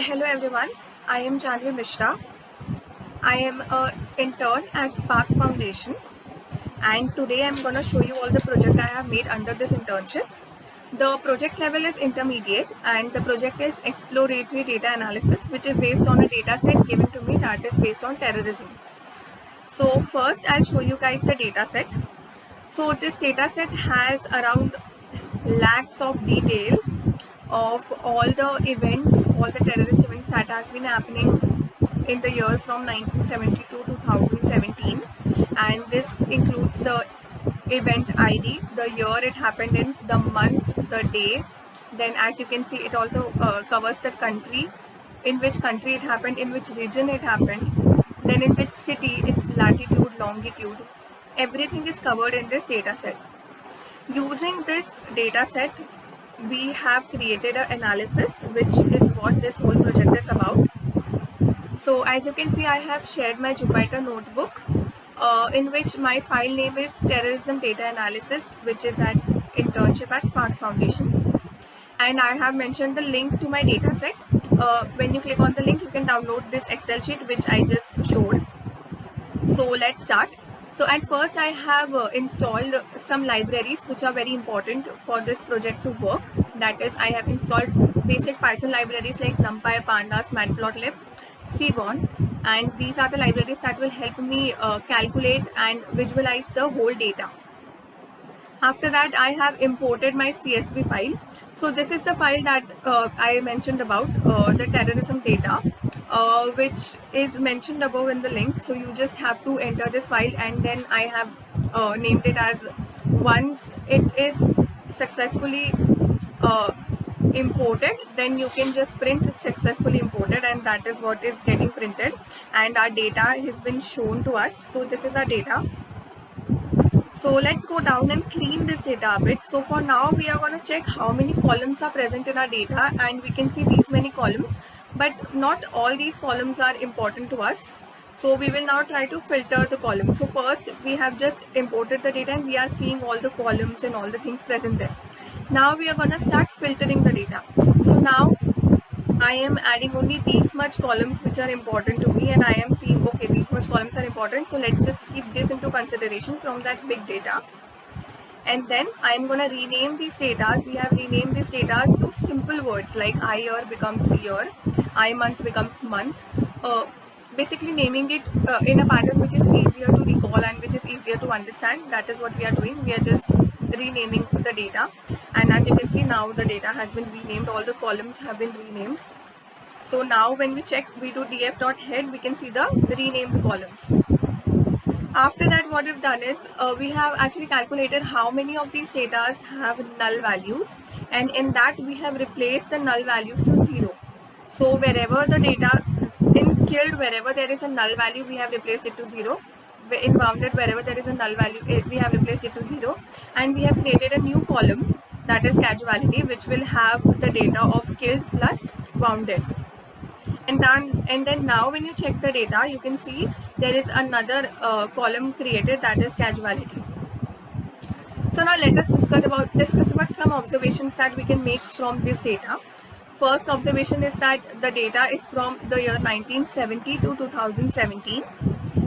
Hello everyone, I am Janvi Mishra. I am an intern at Sparks Foundation, and today I'm going to show you all the project I have made under this internship. The project level is intermediate and the project is exploratory data analysis, which is based on a data set given to me that is based on terrorism. So first I'll show you guys the data set. So this data set has around lakhs of details of all the events, all the terrorist events that has been happening in the year from 1972 to 2017, and this includes the event ID, the year it happened in, the month, the day. Then as you can see, it also covers the country, in which country it happened, in which region it happened, then in which city, its latitude, longitude. Everything is covered in this data set. Using this data set, we have created an analysis, which is what this whole project is about. So as you can see, I have shared my Jupyter notebook in which my file name is Terrorism Data Analysis, which is at internship at Sparks Foundation. And I have mentioned the link to my data set. When you click on the link, you can download this Excel sheet, which I just showed. So let's start. So at first I have installed some libraries which are very important for this project to work. That is, I have installed basic Python libraries like NumPy, Pandas, Matplotlib, Seaborn, and these are the libraries that will help me calculate and visualize the whole data. After that, I have imported my CSV file. So this is the file that I mentioned about, the terrorism data, which is mentioned above in the link. So you just have to enter this file, and then I have named it as, once it is successfully imported, then you can just print successfully imported, and that is what is getting printed, and our data has been shown to us. So this is our data. So let's go down and clean this data a bit. So for now, we are going to check how many columns are present in our data, and we can see these many columns, but not all these columns are important to us. So we will now try to filter the columns. So first, we have just imported the data and we are seeing all the columns and all the things present there. Now we are going to start filtering the data. So now I am adding only these much columns which are important to me, and I am seeing, okay, these much columns are important, so let's just keep this into consideration from that big data. And then I am going to rename these data. We have renamed these data to simple words like I year becomes year, I month becomes month, basically naming it in a pattern which is easier to recall and which is easier to understand. That is what we are doing. We are just renaming the data, and as you can see, now the data has been renamed, all the columns have been renamed. So now when we check, we do df.head, we can see the renamed columns. After that, what we've done is we have actually calculated how many of these data have null values, and in that we have replaced the null values to 0. So wherever the data in killed, wherever there is a null value, we have replaced it to 0. In wounded, wherever there is a null value, we have replaced it to 0, and we have created a new column, that is casualty, which will have the data of killed plus wounded. And then now when you check the data, you can see there is another column created, that is casualty. So now let us discuss about some observations that we can make from this data. First observation is that the data is from the year 1970 to 2017,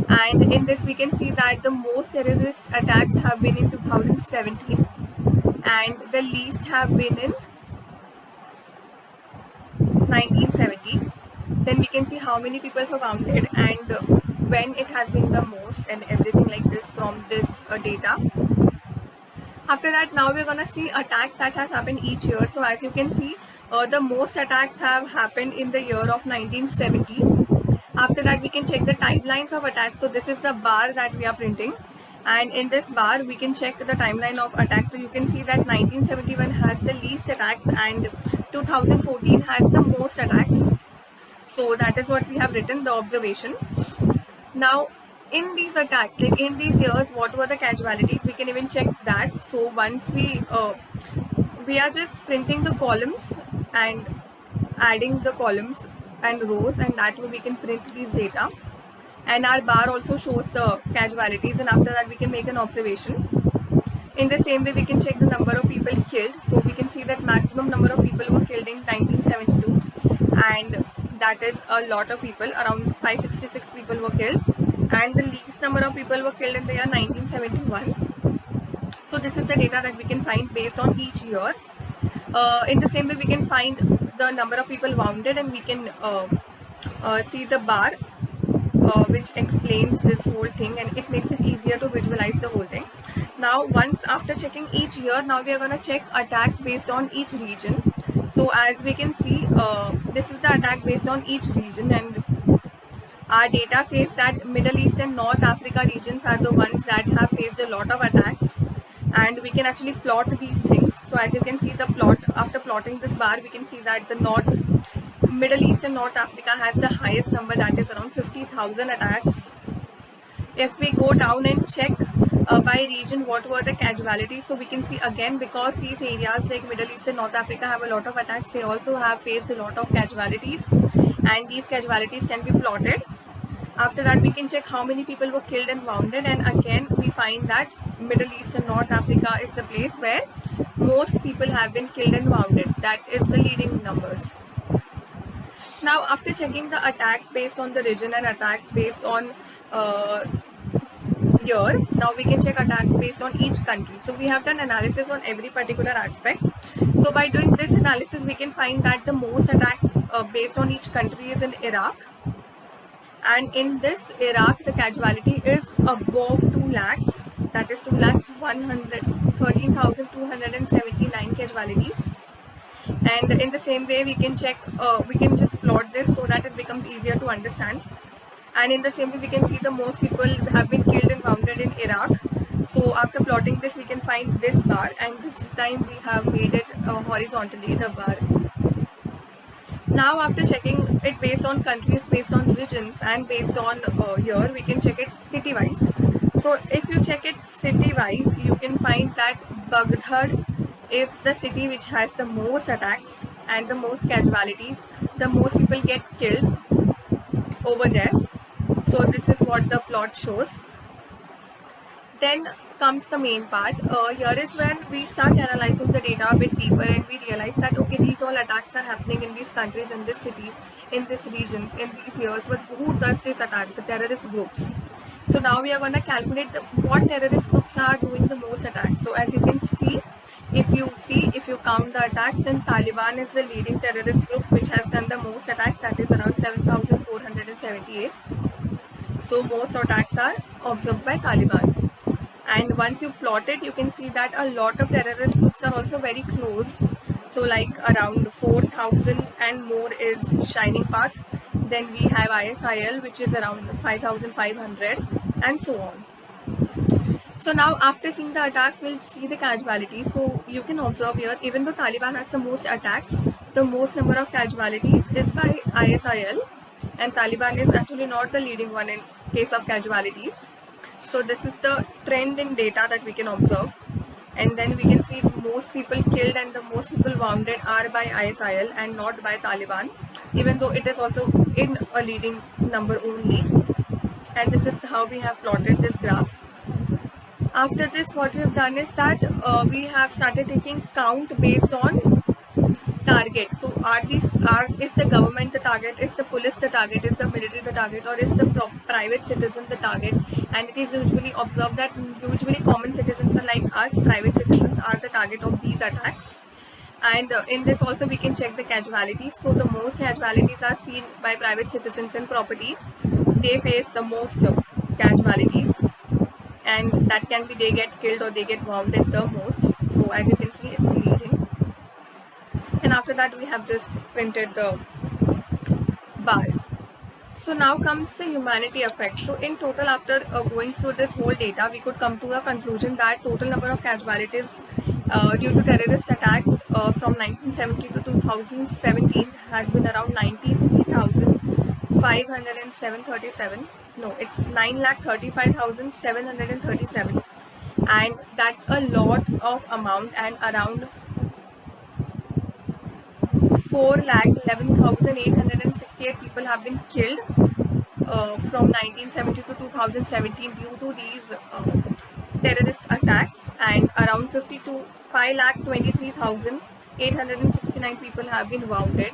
and in this we can see that the most terrorist attacks have been in 2017 and the least have been in 1970. Then we can see how many people were wounded and when it has been the most, and everything like this from this data. After that, now we're gonna see attacks that has happened each year. So as you can see, the most attacks have happened in the year of 1970. After that, we can check the timelines of attacks. So this is the bar that we are printing, and in this bar we can check the timeline of attacks. So you can see that 1971 has the least attacks and 2014 has the most attacks. So that is what we have written, the observation. Now in these attacks, like in these years, what were the casualties, we can even check that. So once we are just printing the columns and adding the columns and rows, and that way we can print these data, and our bar also shows the casualties, and after that we can make an observation. In the same way, we can check the number of people killed. So we can see that maximum number of people were killed in 1972, and that is a lot of people. Around 566 people were killed, and the least number of people were killed in the year 1971. So this is the data that we can find based on each year. In the same way, we can find the number of people wounded, and we can see the bar which explains this whole thing, and it makes it easier to visualize the whole thing. Now, once after checking each year, now we are going to check attacks based on each region. So as we can see, this is the attack based on each region, and our data says that Middle East and North Africa regions are the ones that have faced a lot of attacks, and we can actually plot these things. So as you can see the plot, after plotting this bar, we can see that the Middle East and North Africa has the highest number, that is around 50,000 attacks. If we go down and check by region what were the casualties, so we can see again, because these areas like Middle East and North Africa have a lot of attacks, they also have faced a lot of casualties, and these casualties can be plotted. After that, we can check how many people were killed and wounded, and again we find that Middle East and North Africa is the place where most people have been killed and wounded. That is the leading numbers. Now, after checking the attacks based on the region and attacks based on year, now we can check attacks based on each country. So we have done analysis on every particular aspect. So by doing this analysis, we can find that the most attacks based on each country is in Iraq. And in this Iraq, the casualty is above 2 lakhs, that is 2,13,279 casualties. And in the same way, we can check, we can just plot this so that it becomes easier to understand. And in the same way, we can see the most people have been killed and wounded in Iraq. So after plotting this, we can find this bar, and this time we have made it horizontally, the bar. Now, after checking it based on countries, based on regions, and based on year, we can check it city-wise. So if you check it city-wise, you can find that Baghdad is the city which has the most attacks and the most casualties. The most people get killed over there. So this is what the plot shows. Then comes the main part. Here is when we start analyzing the data a bit deeper, and we realize that okay, these all attacks are happening in these countries, in these cities, in these regions, in these years, but who does this attack? The terrorist groups. So now we are going to calculate what terrorist groups are doing the most attacks. So as you can see, if you count the attacks, then Taliban is the leading terrorist group which has done the most attacks, that is around 7,478. So most attacks are observed by Taliban. And once you plot it, you can see that a lot of terrorist groups are also very close. So like around 4,000 and more is Shining Path. Then we have ISIL, which is around 5,500, and so on. So now after seeing the attacks, we'll see the casualties. So you can observe here, even though Taliban has the most attacks, the most number of casualties is by ISIL, and Taliban is actually not the leading one in case of casualties. So this is the trend in data that we can observe, and then we can see most people killed and the most people wounded are by ISIL and not by Taliban, even though it is also in a leading number only. And this is how we have plotted this graph. After this, what we have done is that we have started taking count based on target. So is the government the target, is the police the target, is the military the target, or is the private citizen the target? And it is usually observed that usually common citizens are like us, private citizens are the target of these attacks. And in this also we can check the casualties. So the most casualties are seen by private citizens and property. They face the most casualties, and that can be they get killed or they get wounded the most. So as you can see, it's leading. And after that, we have just printed the bar. So now comes the humanity effect. So in total, after going through this whole data, we could come to a conclusion that total number of casualties due to terrorist attacks from 1970 to 2017 has been around 93,537. No, it's 9,35,737, and that's a lot of amount, and around 4,11,868 people have been killed from 1970 to 2017 due to these terrorist attacks, and around 5,23,869 people have been wounded.